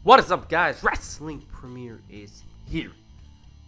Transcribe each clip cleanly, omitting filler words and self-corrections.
What is up, guys? Wrestling Premiere is here.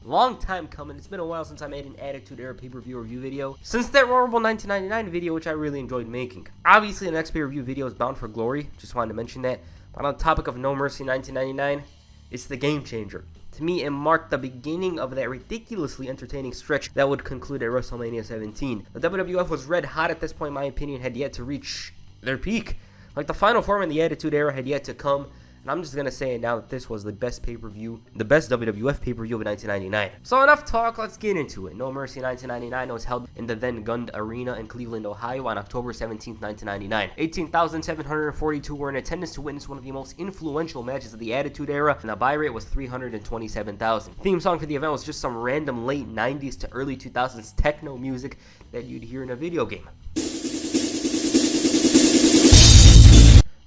Long time coming. It's been a while since I made an Attitude Era pay-per-view review video. Since that Royal Rumble 1999 video, which I really enjoyed making. Obviously, the next pay-per-view video is bound for glory. Just wanted to mention that. But on the topic of No Mercy 1999, it's the Gamechanger. To me, it marked the beginning of that ridiculously entertaining stretch that would conclude at WrestleMania 17. The WWF was red hot at this point, in my opinion, had yet to reach their peak. Like, the final form in the Attitude Era had yet to come. And I'm just going to say it now that this was the best pay-per-view, the best WWF pay-per-view of 1999. So enough talk, let's get into it. No Mercy 1999 was held in the then Gund Arena in Cleveland, Ohio on October 17, 1999. 18,742 were in attendance to witness one of the most influential matches of the Attitude Era, and the buy rate was 327,000. Theme song for the event was just some random late 90s to early 2000s techno music that you'd hear in a video game.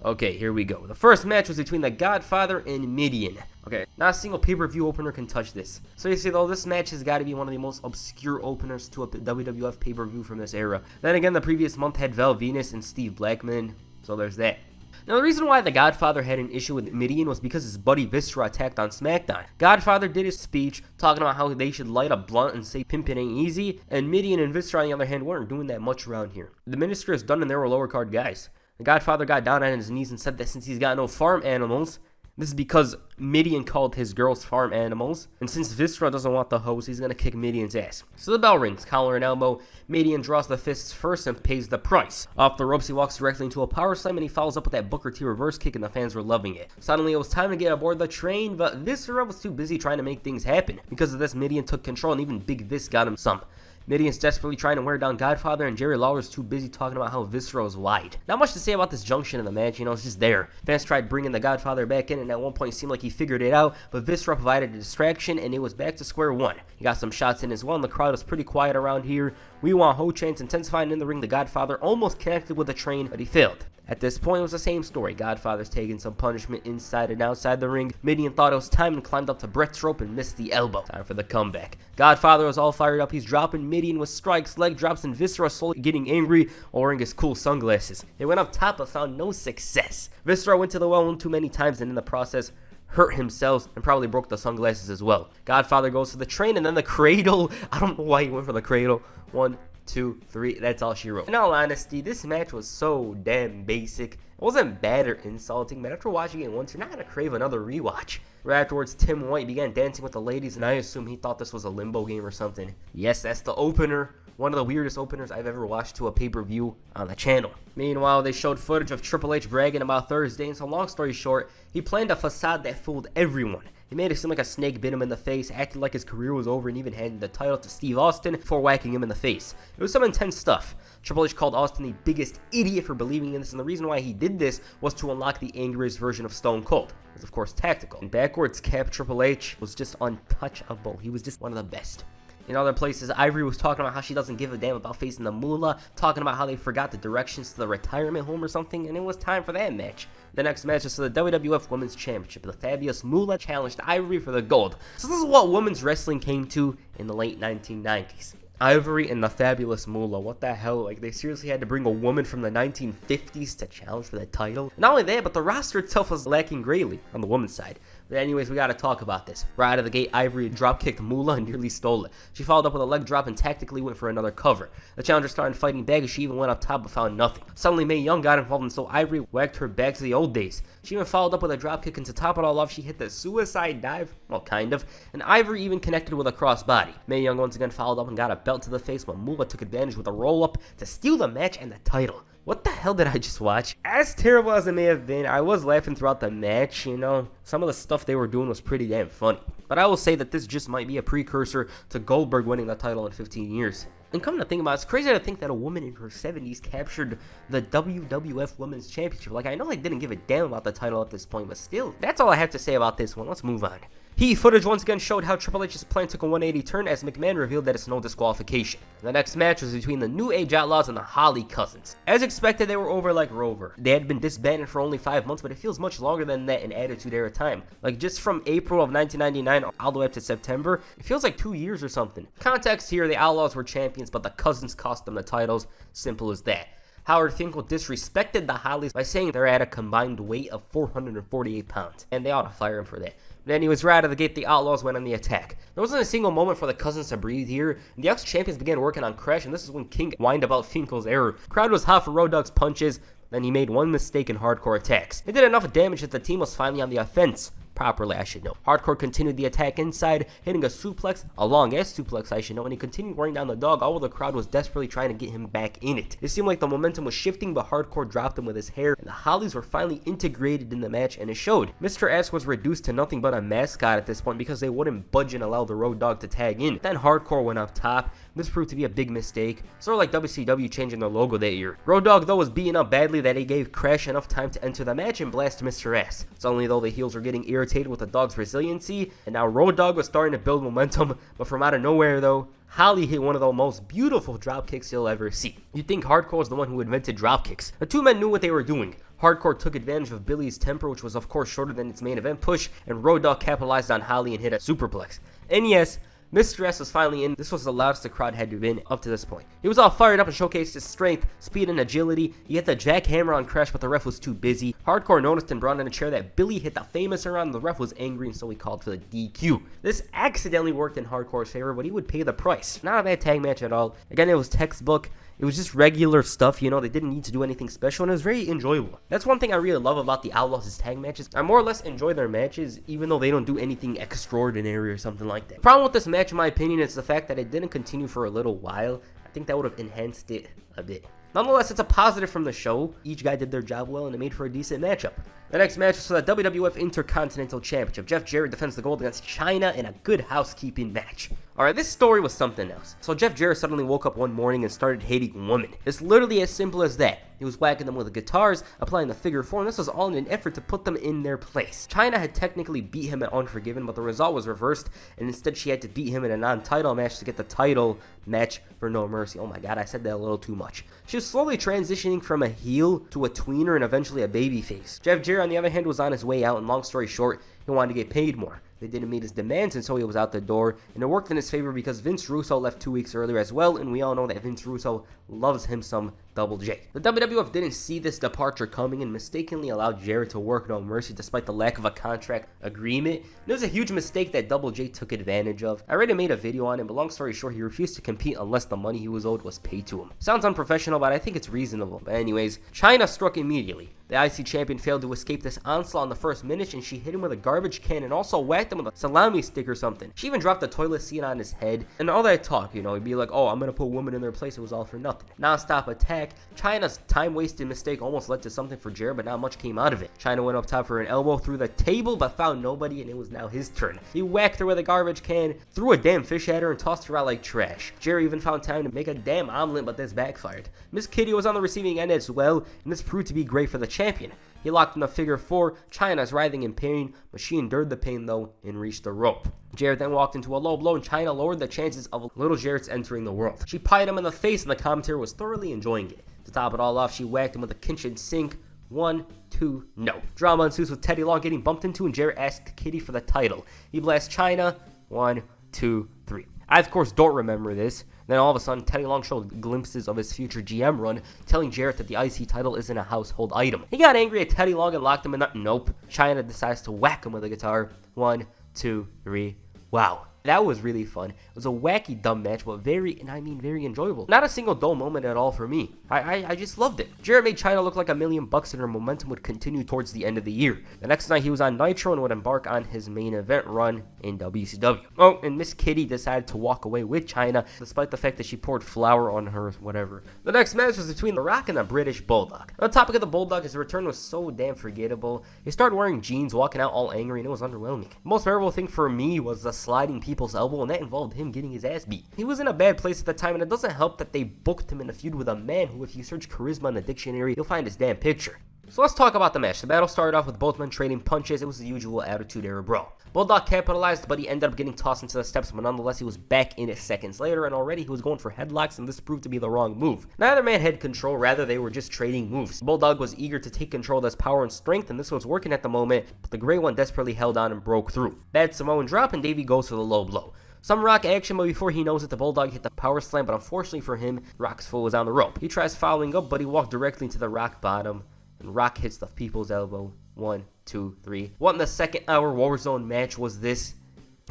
Okay, here we go. The first match was between the Godfather and Mideon. Okay, not a single pay-per-view opener can touch this. So you see, though, this match has got to be one of the most obscure openers to a WWF pay-per-view from this era. Then again, the previous month had Val Vennis and Steve Blackman, so there's that. Now, the reason why the Godfather had an issue with Mideon was because his buddy Viscera attacked on SmackDown. Godfather did his speech, talking about how they should light a blunt and say pimpin' ain't easy, and Mideon and Viscera, on the other hand, weren't doing that much around here. The Minister is done and they were lower card guys. The Godfather got down on his knees and said that since he's got no farm animals, this is because Mideon called his girls farm animals, and since Viscera doesn't want the hose, he's going to kick Mideon's ass. So the bell rings, collar and elbow, Mideon draws the fists first and pays the price. Off the ropes, he walks directly into a power slam and he follows up with that Booker T reverse kick, and the fans were loving it. Suddenly it was time to get aboard the train, but Viscera was too busy trying to make things happen. Because of this, Mideon took control and even Big Vis got him some. Mideon's desperately trying to wear down Godfather, and Jerry Lawler's too busy talking about how Viscera was wide. Not much to say about this junction in the match, it's just there. Fans tried bringing the Godfather back in, and at one point it seemed like he figured it out, but Viscera provided a distraction, and it was back to square one. He got some shots in as well, and the crowd was pretty quiet around here. We want Ho chants intensifying in the ring. The Godfather almost connected with the train, but he failed. At this point, it was the same story. Godfather's taking some punishment inside and outside the ring. Mideon thought it was time and climbed up to Brett's rope and missed the elbow. Time for the comeback. Godfather was all fired up. He's dropping Mideon with strikes, leg drops, and Viscera slowly getting angry while wearing his cool sunglasses. They went up top but found no success. Viscera went to the well one too many times and in the process hurt himself and probably broke the sunglasses as well. Godfather goes to the train and then the cradle. I don't know why he went for the cradle. 1, 2, 3, that's all she wrote. In all honesty, this match was so damn basic. It wasn't bad or insulting, but after watching it once, you're not going to crave another rewatch. Right afterwards, Tim White began dancing with the ladies, and I assume he thought this was a limbo game or something. Yes, that's the opener. One of the weirdest openers I've ever watched to a pay-per-view on the channel. Meanwhile, they showed footage of Triple H bragging about Thursday, and so long story short, he planned a facade that fooled everyone. He made it seem like a snake bit him in the face, acted like his career was over, and even handed the title to Steve Austin before whacking him in the face. It was some intense stuff. Triple H called Austin the biggest idiot for believing in this, and the reason why he did this was to unlock the angriest version of Stone Cold. It was, of course, tactical. And backwards cap Triple H was just untouchable. He was just one of the best. In other places, Ivory was talking about how she doesn't give a damn about facing the Moolah, talking about how they forgot the directions to the retirement home or something, and it was time for that match. The next match was for the WWF Women's Championship. The fabulous Moolah challenged Ivory for the gold. So this is what women's wrestling came to in the late 1990s. Ivory and the fabulous Moolah. What the hell? Like, they seriously had to bring a woman from the 1950s to challenge for the title? Not only that, but the roster itself was lacking greatly on the women's side. But anyways, we gotta talk about this. Right out of the gate, Ivory drop-kicked Moolah and nearly stole it. She followed up with a leg drop and tactically went for another cover. The challenger started fighting back as she even went up top but found nothing. Suddenly, Mae Young got involved, and so Ivory whacked her back to the old days. She even followed up with a dropkick, and to top it all off, she hit the suicide dive. Well, kind of. And Ivory even connected with a crossbody. Mae Young once again followed up and got a belt to the face, but Moolah took advantage with a roll-up to steal the match and the title. What the hell did I just watch? As terrible as it may have been, I was laughing throughout the match, Some of the stuff they were doing was pretty damn funny. But I will say that this just might be a precursor to Goldberg winning the title in 15 years. And come to think about it, it's crazy to think that a woman in her 70s captured the WWF Women's Championship. Like, I know I didn't give a damn about the title at this point, but still, that's all I have to say about this one. Let's move on. Heat footage once again showed how Triple H's plan took a 180 turn as McMahon revealed that it's no disqualification. The next match was between the New Age Outlaws and the Holly Cousins. As expected, they were over like Rover. They had been disbanded for only 5 months, but it feels much longer than that in Attitude Era time. Like, just from April of 1999 all the way up to September, it feels like 2 years or something. Context here, the Outlaws were champions, but the Cousins cost them the titles. Simple as that. Howard Finkel disrespected the Hollies by saying they're at a combined weight of 448 pounds, and they ought to fire him for that. Then he was right out of the gate, the Outlaws went on the attack. There wasn't a single moment for the cousins to breathe here, and the ex-champions began working on Crash, and this is when King whined about Finkel's error. Crowd was hot for Road Dogg's punches, then he made one mistake in Hardcore attacks. It did enough damage that the team was finally on the offense. Properly, I should know. Hardcore continued the attack inside, hitting a suplex, a long-ass suplex, I should know, and he continued wearing down the dog, all while the crowd was desperately trying to get him back in it. It seemed like the momentum was shifting, but Hardcore dropped him with his hair, and the Hollies were finally integrated in the match, and it showed. Mr. S was reduced to nothing but a mascot at this point because they wouldn't budge and allow the Road Dogg to tag in. Then Hardcore went up top. This proved to be a big mistake, sort of like WCW changing their logo that year. Road Dogg, though, was beaten up badly that he gave Crash enough time to enter the match and blast Mr. S. It's only though the heels were getting irritated with the Dog's resiliency, and now Road Dogg was starting to build momentum, but from out of nowhere though, Holly hit one of the most beautiful drop kicks you'll ever see. You'd think Hardcore was the one who invented drop kicks. The two men knew what they were doing. Hardcore took advantage of Billy's temper, which was of course shorter than its main event push, and Road Dogg capitalized on Holly and hit a superplex. And yes, Mr. S was finally in. This was the loudest the crowd had been up to this point. He was all fired up and showcased his strength, speed, and agility. He hit the jackhammer on Crash, but the ref was too busy. Hardcore noticed and brought in a chair that Billy hit the famous around. The ref was angry, and so he called for the DQ. This accidentally worked in Hardcore's favor, but he would pay the price. Not a bad tag match at all. Again, it was textbook. It was just regular stuff, you know, they didn't need to do anything special, and it was very enjoyable. That's one thing I really love about the Outlaws' tag matches. I more or less enjoy their matches, even though they don't do anything extraordinary or something like that. The problem with this match, in my opinion, is the fact that it didn't continue for a little while. I think that would have enhanced it a bit. Nonetheless, it's a positive from the show. Each guy did their job well, and it made for a decent matchup. The next match was for the WWF Intercontinental Championship. Jeff Jarrett defends the gold against Chyna in a good housekeeping match. Alright, this story was something else. So Jeff Jarrett suddenly woke up one morning and started hating women. It's literally as simple as that. He was whacking them with the guitars, applying the figure four, and this was all in an effort to put them in their place. Chyna had technically beat him at Unforgiven, but the result was reversed, and instead she had to beat him in a non-title match to get the title match for No Mercy. Oh my god, I said that a little too much. She was slowly transitioning from a heel to a tweener and eventually a babyface. Jeff Jarrett, on the other hand, was on his way out, and long story short, he wanted to get paid more. They didn't meet his demands, and so he was out the door, and it worked in his favor because Vince Russo left 2 weeks earlier as well, and we all know that Vince Russo loves him some Double J. The WWF didn't see this departure coming and mistakenly allowed Jarrett to work No Mercy despite the lack of a contract agreement. And it was a huge mistake that Double J took advantage of. I already made a video on it, but long story short, he refused to compete unless the money he was owed was paid to him. Sounds unprofessional, but I think it's reasonable. But anyways, Chyna struck immediately. The IC champion failed to escape this onslaught in the first minute, and she hit him with a garbage can and also whacked him with a salami stick or something. She even dropped the toilet seat on his head, and all that talk, you know, he'd be like, oh, I'm gonna put women in their place, it was all for nothing. Non-stop attack. Chyna's time-wasted mistake almost led to something for Jarrett, but not much came out of it. Chyna went up top for an elbow through the table, but found nobody, and it was now his turn. He whacked her with a garbage can, threw a damn fish at her, and tossed her out like trash. Jarrett even found time to make a damn omelet, but this backfired. Miss Kitty was on the receiving end as well, and this proved to be great for the champion. He locked in a figure four. Chyna's writhing in pain, but she endured the pain though and reached the rope. Jarrett then walked into a low blow, and Chyna lowered the chances of little Jarrett's entering the world. She pied him in the face, and the commentator was thoroughly enjoying it. To top it all off, she whacked him with a kitchen sink. 1, 2, no. Drama ensues with Teddy Long getting bumped into, and Jarrett asked Kitty for the title. He blasts Chyna. 1, 2, 3. I, of course, don't remember this. Then all of a sudden, Teddy Long showed glimpses of his future GM run, telling Jarrett that the IC title isn't a household item. He got angry at Teddy Long and locked him in the... Nope. Chyna decides to whack him with a guitar. 1, 2, 3. Wow. That was really fun. It was a wacky, dumb match, but very, and I mean very enjoyable. Not a single dull moment at all for me. I just loved it. Jarrett made Chyna look like $1 million, and her momentum would continue towards the end of the year. The next night, he was on Nitro and would embark on his main event run in WCW. Oh, and Miss Kitty decided to walk away with Chyna, despite the fact that she poured flour on her, whatever. The next match was between The Rock and the British Bulldog. On the topic of the Bulldog, his return was so damn forgettable. He started wearing jeans, walking out all angry, and it was underwhelming. The most memorable thing for me was the sliding people's elbow, and that involved him getting his ass beat. He was in a bad place at the time, and it doesn't help that they booked him in a feud with a man who, if you search charisma in the dictionary, you'll find his damn picture. So let's talk about the match. The battle started off with both men trading punches. It was the usual Attitude Era brawl. Bulldog capitalized, but he ended up getting tossed into the steps, but nonetheless, he was back in it seconds later, and already he was going for headlocks, and this proved to be the wrong move. Neither man had control, rather they were just trading moves. Bulldog was eager to take control of his power and strength, and this was working at the moment, but the Great One desperately held on and broke through. Bad Samoan drop, and Davey goes for the low blow. Some Rock action, but before he knows it, the Bulldog hit the power slam, but unfortunately for him, Rock's foot was on the rope. He tries following up, but he walked directly into the Rock bottom, and Rock hits the people's elbow. 1, 2, 3. What in the second hour Warzone match was this?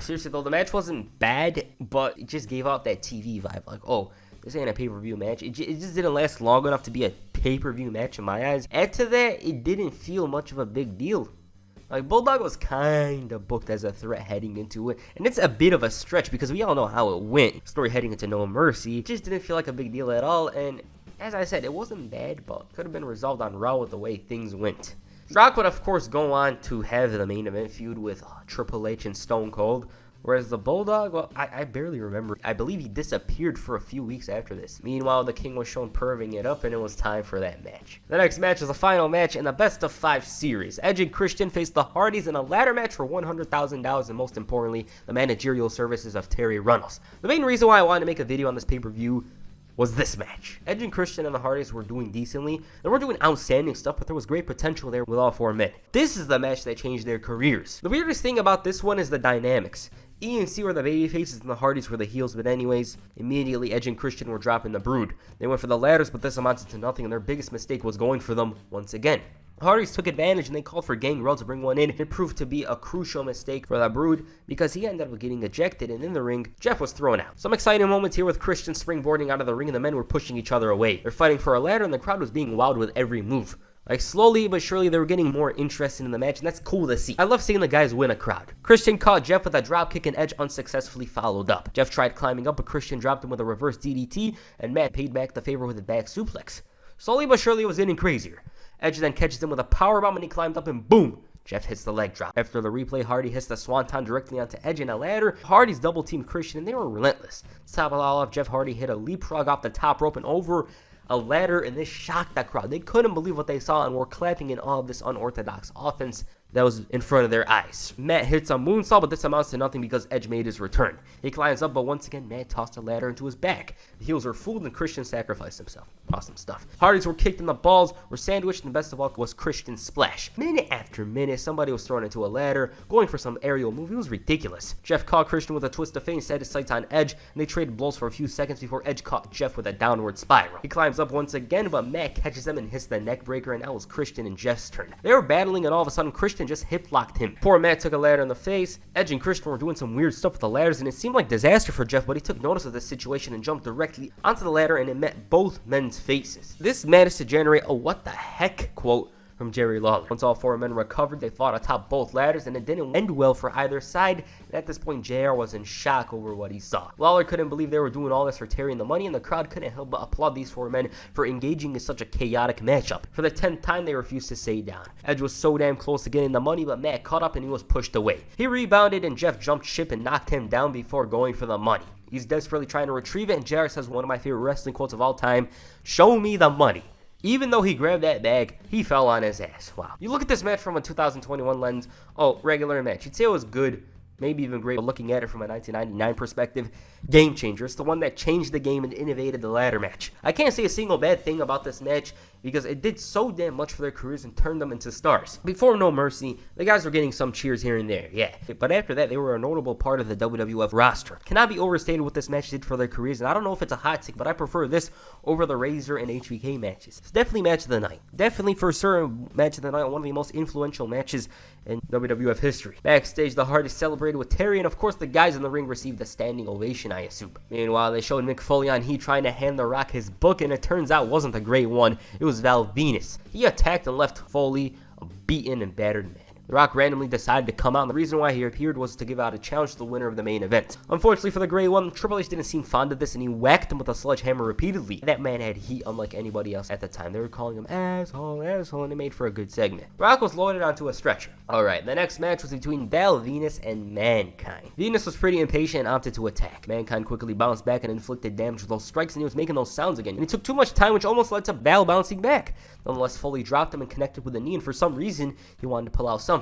Seriously though, the match wasn't bad, but it just gave out that TV vibe. Like, oh, this ain't a pay-per-view match. It just didn't last long enough to be a pay-per-view match in my eyes. Add to that, it didn't feel much of a big deal. Like, Bulldog was kind of booked as a threat heading into it. And it's a bit of a stretch because we all know how it went. Story heading into No Mercy. It just didn't feel like a big deal at all. And as I said, it wasn't bad, but could have been resolved on Raw with the way things went. Rock would, of course, go on to have the main event feud with Triple H and Stone Cold. Whereas the Bulldog, well, I barely remember. I believe he disappeared for a few weeks after this. Meanwhile, the King was shown perving it up, and it was time for that match. The next match is the final match in the Best of 5 series. Edge and Christian faced the Hardys in a ladder match for $100,000, and most importantly, the managerial services of Terry Runnels. The main reason why I wanted to make a video on this pay-per-view was this match. Edge and Christian and the Hardys were doing decently. They weren't doing outstanding stuff, but there was great potential there with all 4 men. This is the match that changed their careers. The weirdest thing about this one is the dynamics. E and C were the baby faces and the Hardys were the heels, but anyways, immediately Edge and Christian were dropping the Brood. They went for the ladders, but this amounted to nothing, and their biggest mistake was going for them once again. The Hardys took advantage and they called for Gangrel to bring one in. It proved to be a crucial mistake for the Brood because he ended up getting ejected, and in the ring, Jeff was thrown out. Some exciting moments here with Christian springboarding out of the ring and the men were pushing each other away. They're fighting for a ladder and the crowd was being wowed with every move. Like, slowly but surely, they were getting more interested in the match, and that's cool to see. I love seeing the guys win a crowd. Christian caught Jeff with a dropkick, and Edge unsuccessfully followed up. Jeff tried climbing up, but Christian dropped him with a reverse DDT, and Matt paid back the favor with a back suplex. Slowly but surely, it was getting crazier. Edge then catches him with a powerbomb, and he climbed up, and boom! Jeff hits the leg drop. After the replay, Hardy hits the swanton directly onto Edge and a ladder. Hardy's double-teamed Christian, and they were relentless. To top it all off, Jeff Hardy hit a leapfrog off the top rope and over a ladder, and this shocked the crowd. They couldn't believe what they saw and were clapping in all of this unorthodox offense that was in front of their eyes. Matt hits a moonsault, but this amounts to nothing because Edge made his return. He climbs up, but once again, Matt tossed a ladder into his back. The heels were fooled, and Christian sacrificed himself. Awesome stuff. Hardys were kicked in the balls, were sandwiched, and the best of all was Christian's splash. Minute after minute, somebody was thrown into a ladder, going for some aerial move. It was ridiculous. Jeff caught Christian with a twist of fate and set his sights on Edge, and they traded blows for a few seconds before Edge caught Jeff with a downward spiral. He climbs up once again, but Matt catches him and hits the neck breaker, and now it was Christian and Jeff's turn. They were battling, and all of a sudden, Christian just hip-locked him. Poor Matt took a ladder in the face. Edge and Christian were doing some weird stuff with the ladders, and it seemed like disaster for Jeff, but he took notice of this situation and jumped directly onto the ladder, and it met both men's faces. This managed to generate a "what the heck" quote from Jerry Lawler. Once all 4 men recovered, they fought atop both ladders, and it didn't end well for either side, and at this point, JR was in shock over what he saw. Lawler couldn't believe they were doing all this for Terry and the money, and the crowd couldn't help but applaud these 4 men for engaging in such a chaotic matchup. For the 10th time, they refused to stay down. Edge was so damn close to getting the money, but Matt caught up and he was pushed away. He rebounded, and Jeff jumped ship and knocked him down before going for the money. He's desperately trying to retrieve it, and JR says one of my favorite wrestling quotes of all time, "Show me the money." Even though he grabbed that bag, he fell on his ass. Wow. You look at this match from a 2021 lens, oh, regular match. You'd say it was good, maybe even great, but looking at it from a 1999 perspective, Gamechanger. It's the one that changed the game and innovated the ladder match. I can't say a single bad thing about this match because it did so damn much for their careers and turned them into stars. Before No Mercy, the guys were getting some cheers here and there, yeah. But after that, they were a notable part of the WWF roster. Cannot be overstated what this match did for their careers, and I don't know if it's a hot take, but I prefer this over the Razor and HBK matches. It's definitely match of the night. Definitely for sure match of the night, one of the most influential matches in WWF history. Backstage, the Hardys celebrated with Terry, and of course the guys in the ring received a standing ovation, I assume. Meanwhile, they showed Mick Foley on Heat trying to hand The Rock his book, and it turns out it wasn't a great one. It was Val Vennis. He attacked and left Foley a beaten and battered man. The Rock randomly decided to come out, and the reason why he appeared was to give out a challenge to the winner of the main event. Unfortunately for the Grey One, Triple H didn't seem fond of this, and he whacked him with a sledgehammer repeatedly. That man had heat unlike anybody else at the time. They were calling him asshole, and it made for a good segment. Rock was loaded onto a stretcher. Alright, the next match was between Val Vennis and Mankind. Venus was pretty impatient and opted to attack. Mankind quickly bounced back and inflicted damage with those strikes, and he was making those sounds again. And it took too much time, which almost led to Val bouncing back. Nonetheless, Foley dropped him and connected with a knee, and for some reason, he wanted to pull out something.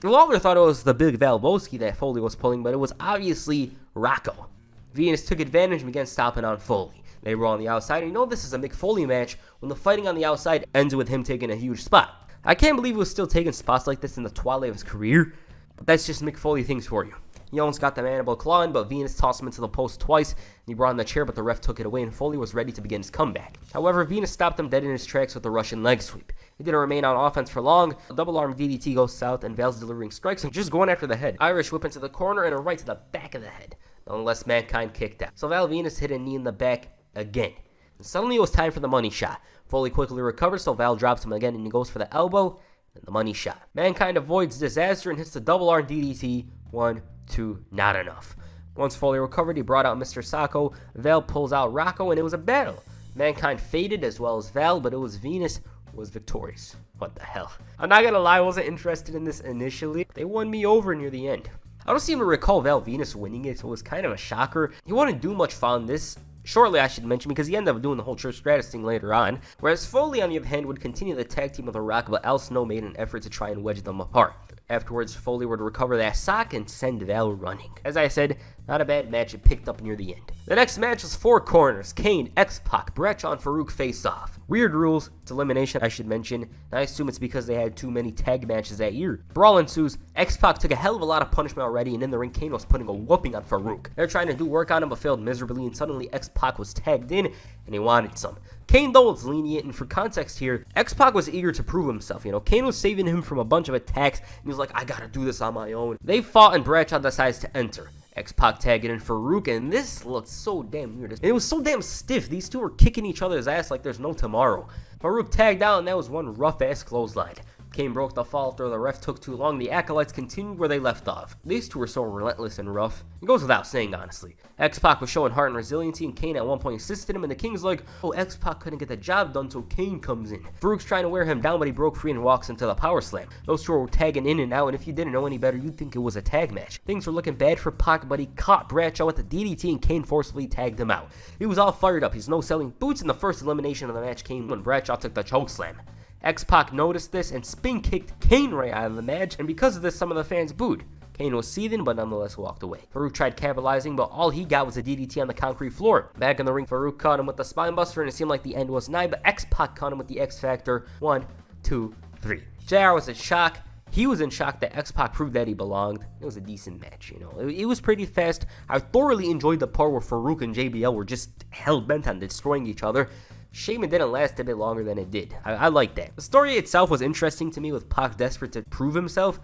Lawler thought it was the big Valboski that Foley was pulling, but it was obviously Rocco. Venus took advantage and began stomping on Foley. They were on the outside, and you know this is a Mick Foley match when the fighting on the outside ends with him taking a huge spot. I can't believe he was still taking spots like this in the twilight of his career, but that's just Mick Foley things for you. He almost got the mandible claw in, but Venus tossed him into the post twice, and he brought in the chair, but the ref took it away, and Foley was ready to begin his comeback. However, Venus stopped him dead in his tracks with a Russian leg sweep. He didn't remain on offense for long. A double arm DDT goes south, and Val's delivering strikes and just going after the head. Irish whip into the corner and a right to the back of the head. Nonetheless, Mankind kicked out. So Val Venus hit a knee in the back again. And suddenly it was time for the money shot. Foley quickly recovers, so Val drops him again, and he goes for the elbow and the money shot. Mankind avoids disaster and hits the double arm DDT. 1, 2, not enough. Once Foley recovered, he brought out Mr. Sacco. Val pulls out Rocco, and it was a battle. Mankind faded as well as Val, but it was Venus who was victorious. What the hell? I'm not gonna lie, I wasn't interested in this initially. They won me over near the end. I don't seem to recall Val Venus winning it, so it was kind of a shocker. He wouldn't do much fun this. Shortly, I should mention, because he ended up doing the whole Trish Stratus thing later on, whereas Foley, on the other hand, would continue the tag team with The Rock, but Al Snow made an effort to try and wedge them apart. Afterwards, Foley would recover that sock and send Val running. As I said, not a bad match. It picked up near the end. The next match was 4 corners. Kane, X-Pac, Bradshaw, and Faarooq face off. Weird rules. It's elimination, I should mention. And I assume it's because they had too many tag matches that year. Brawl ensues. X-Pac took a hell of a lot of punishment already, and in the ring, Kane was putting a whooping on Faarooq. They were trying to do work on him, but failed miserably, and suddenly X-Pac was tagged in, and he wanted some. Kane, though, was lenient, and for context here, X-Pac was eager to prove himself. Kane was saving him from a bunch of attacks, and he was like, I gotta do this on my own. They fought, and Bradshaw decides to enter. X-Pac tagging in Faarooq, and this looked so damn weird. It was so damn stiff. These two were kicking each other's ass like there's no tomorrow. Faarooq tagged out, and that was one rough-ass clothesline. Kane broke the fall after the ref took too long. The Acolytes continued where they left off. These two were so relentless and rough. It goes without saying, honestly. X-Pac was showing heart and resiliency, and Kane at one point assisted him, and the King's like, oh, X-Pac couldn't get the job done, so Kane comes in. Faarooq's trying to wear him down, but he broke free and walks into the power slam. Those two were tagging in and out, and if you didn't know any better, you'd think it was a tag match. Things were looking bad for Pac, but he caught Bradshaw with the DDT, and Kane forcefully tagged him out. He was all fired up. He's no-selling boots, and the first elimination of the match came when Bradshaw took the chokeslam. X-Pac noticed this and spin kicked Kane right out of the match, and because of this, some of the fans booed. Kane was seething, but nonetheless walked away. Faarooq tried capitalizing, but all he got was a DDT on the concrete floor. Back in the ring, Faarooq caught him with the spine buster, and it seemed like the end was nigh, but X-Pac caught him with the X-Factor. 1, 2, 3. JR was in shock. He was in shock that X-Pac proved that he belonged. It was a decent match, It was pretty fast. I thoroughly enjoyed the part where Faarooq and JBL were just hell-bent on destroying each other. Shame it didn't last a bit longer than it did. I like that. The story itself was interesting to me, with Pac desperate to prove himself.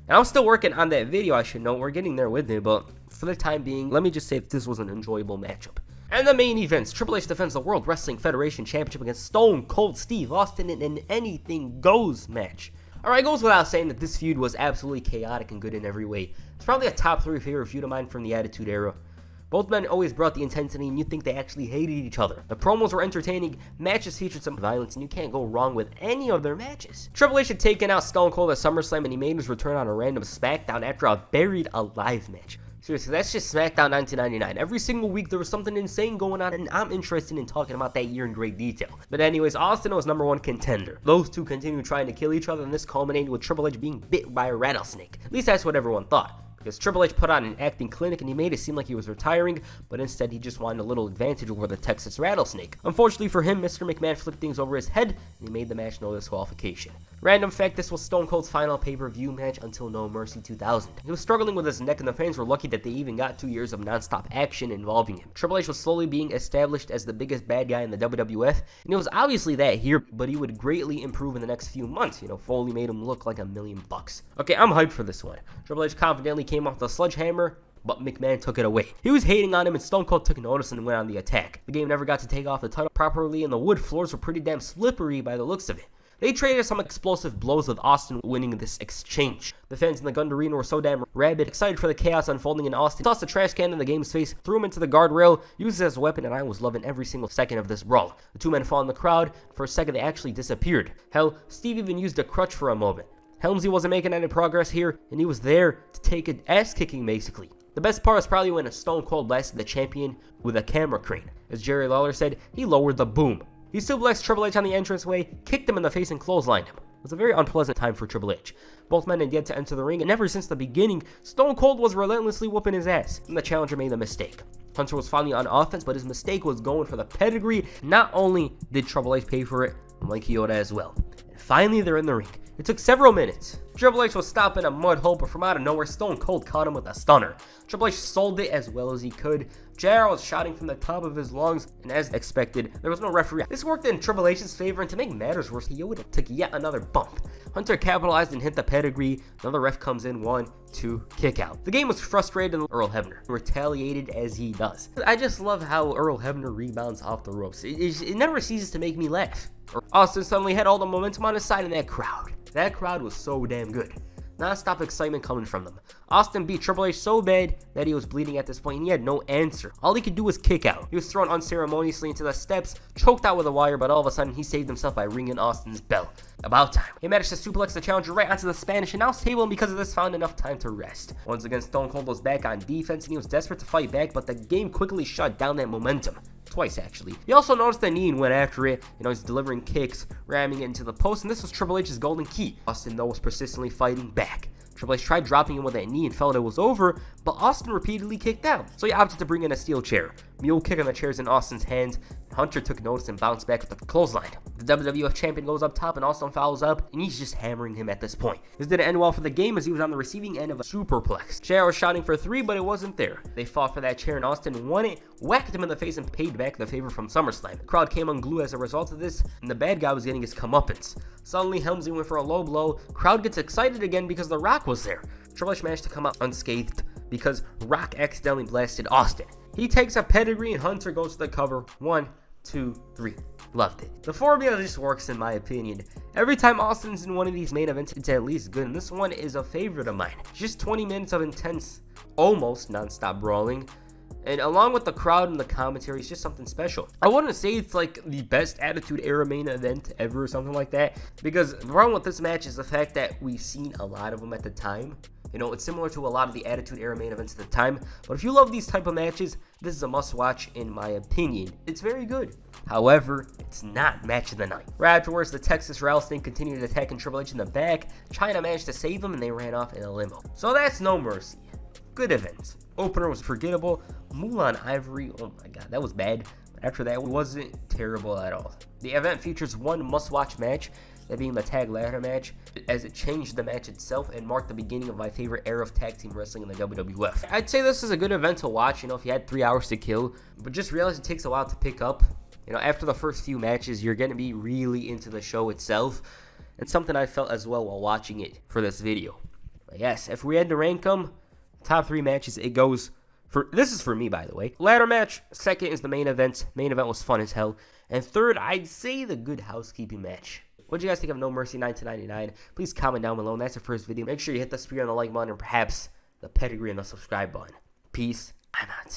And I'm still working on that video, I should note. We're getting there with it, but for the time being, let me just say that this was an enjoyable matchup. And the main events, Triple H defends the World Wrestling Federation Championship against Stone Cold Steve Austin in an anything goes match. Alright, it goes without saying that this feud was absolutely chaotic and good in every way. It's probably a top 3 favorite feud of mine from the Attitude Era. Both men always brought the intensity, and you'd think they actually hated each other. The promos were entertaining, matches featured some violence, and you can't go wrong with any of their matches. Triple H had taken out Stone Cold at SummerSlam, and he made his return on a random SmackDown after a Buried Alive match. Seriously, that's just SmackDown 1999. Every single week there was something insane going on, and I'm interested in talking about that year in great detail. But anyways, Austin was #1 contender. Those two continued trying to kill each other, and this culminated with Triple H being bit by a rattlesnake. At least that's what everyone thought. Because Triple H put on an acting clinic, and he made it seem like he was retiring, but instead he just wanted a little advantage over the Texas Rattlesnake. Unfortunately for him, Mr. McMahon flipped things over his head, and he made the match no disqualification. Random fact, this was Stone Cold's final pay-per-view match until No Mercy 2000. He was struggling with his neck, and the fans were lucky that they even got 2 years of non-stop action involving him. Triple H was slowly being established as the biggest bad guy in the WWF, and it was obviously that here, but he would greatly improve in the next few months. Foley made him look like $1 million. Okay, I'm hyped for this one. Triple H confidently came off the sledgehammer, but McMahon took it away. He was hating on him, and Stone Cold took notice and went on the attack. The game never got to take off the title properly, and the wood floors were pretty damn slippery by the looks of it. They traded some explosive blows, with Austin winning this exchange. The fans in the Gund Arena were so damn rabid, excited for the chaos unfolding, in Austin tossed a trash can in the game's face, threw him into the guardrail, used it as a weapon, and I was loving every single second of this brawl. The two men fought in the crowd. For a second, they actually disappeared. Hell, Steve even used a crutch for a moment. Helmsley wasn't making any progress here, and he was there to take an ass-kicking, basically. The best part was probably when a Stone Cold blasted the champion with a camera crane. As Jerry Lawler said, he lowered the boom. He suplexed Triple H on the entranceway, kicked him in the face, and clotheslined him. It was a very unpleasant time for Triple H. Both men had yet to enter the ring, and ever since the beginning, Stone Cold was relentlessly whooping his ass, and the challenger made a mistake. Hunter was finally on offense, but his mistake was going for the pedigree. Not only did Triple H pay for it, MacLeod as well. And finally, they're in the ring. It took several minutes, Triple H was stopping a mud hole, but from out of nowhere, Stone Cold caught him with a stunner. Triple H sold it as well as he could. Jarrett was shouting from the top of his lungs, and as expected, there was no referee. This worked in Triple H's favor, and to make matters worse, Yoda took yet another bump. Hunter capitalized and hit the pedigree. Another ref comes in, 1, 2, kick out. The game was frustrated, and Earl Hebner retaliated as he does. I just love how Earl Hebner rebounds off the ropes. It never ceases to make me laugh. Austin suddenly had all the momentum on his side in that crowd. That crowd was so damn good. Non-stop excitement coming from them. Austin beat Triple H so bad that he was bleeding at this point, and he had no answer. All he could do was kick out. He was thrown unceremoniously into the steps, choked out with a wire, but all of a sudden he saved himself by ringing Austin's bell. About time. He managed to suplex the challenger right onto the Spanish announce table, and because of this found enough time to rest. Once again, Stone Cold was back on defense, and he was desperate to fight back, but the game quickly shut down that momentum. Twice, actually. He also noticed that Mideon went after it. He's delivering kicks, ramming it into the post, and this was Triple H's golden key. Austin, though, was persistently fighting back. Triple H tried dropping him with that knee and felt it was over, but Austin repeatedly kicked out, so he opted to bring in a steel chair. Mule kick on the chairs in Austin's hands. Hunter took notice and bounced back with the clothesline. The WWF champion goes up top and Austin follows up, and he's just hammering him at this point. This didn't end well for the game as he was on the receiving end of a superplex. Jarrett was shouting for 3, but it wasn't there. They fought for that chair and Austin won it, whacked him in the face, and paid back the favor from SummerSlam. The crowd came unglued as a result of this, and the bad guy was getting his comeuppance. Suddenly, Helmsley went for a low blow. Crowd gets excited again because The Rock was there. Triple H managed to come out unscathed because Rock accidentally blasted Austin. He takes a pedigree and Hunter goes to the cover. 1, 2, 3. Loved it. The formula just works in my opinion. Every time Austin's in one of these main events, it's at least good, and this one is a favorite of mine. Just 20 minutes of intense, almost non-stop brawling. And along with the crowd and the commentary, it's just something special. I wouldn't say it's like the best Attitude Era main event ever or something like that, because the problem with this match is the fact that we've seen a lot of them at the time. It's similar to a lot of the Attitude Era main events at the time, but if you love these type of matches, this is a must-watch in my opinion. It's very good. However, it's not match of the night. Right afterwards, the Texas Rattlesnake continued attacking Triple H in the back. Chyna managed to save him, and they ran off in a limo. So that's No Mercy. Good event. Opener was forgettable. Moolah and Ivory, oh my god, that was bad. After that, it wasn't terrible at all. The event features one must-watch match, that being the tag ladder match, as it changed the match itself and marked the beginning of my favorite era of tag team wrestling in the WWF. I'd say this is a good event to watch, if you had 3 hours to kill, but just realize it takes a while to pick up. After the first few matches, you're going to be really into the show itself. It's something I felt as well while watching it for this video. But yes, if we had to rank them, top 3 matches, it goes for, this is for me by the way, ladder match, second is the main event. Main event was fun as hell. And third, I'd say the Good Housekeeping match. What do you guys think of No Mercy 1999? Please comment down below. And that's the first video. Make sure you hit the spear on the like button and perhaps the pedigree and the subscribe button. Peace. I'm out.